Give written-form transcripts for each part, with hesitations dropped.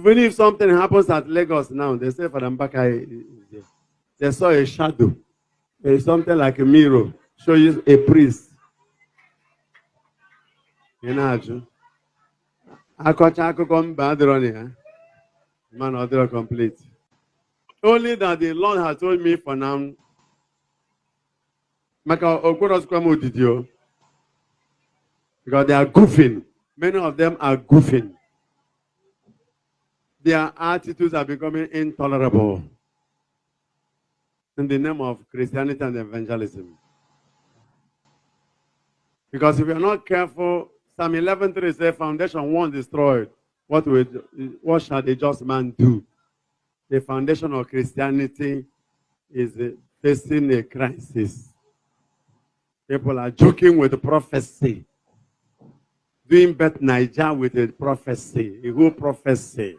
Even if something happens at Lagos now, they say for Mbaka is there. They saw a shadow. It's something like a mirror. Show you a priest. You know, man, other complete. Only that the Lord has told me for now. Because they are goofing. Many of them are goofing. Their attitudes are becoming intolerable in the name of Christianity and evangelism. Because if you're not careful, Psalm 11:3 says, foundation once destroyed, what shall the just man do? The foundation of Christianity is facing a crisis. People are joking with prophecy. Doing Bet Niger with a prophecy, a whole prophecy.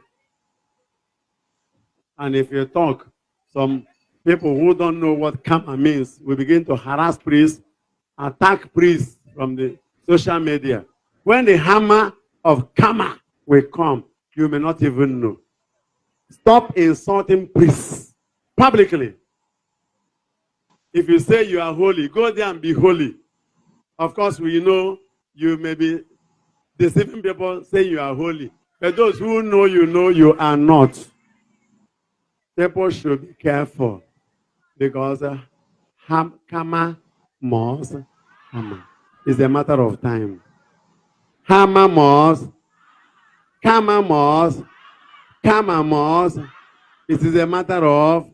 And if you talk, some people who don't know what karma means will begin to harass priests, attack priests from the social media. When the hammer of karma will come, you may not even know. Stop insulting priests publicly. If you say you are holy, go there and be holy. Of course, we know you may be deceiving people saying you are holy. But those who know you are not. People should be careful because karma must hammer. It's a matter of time. Karma must. It is a matter of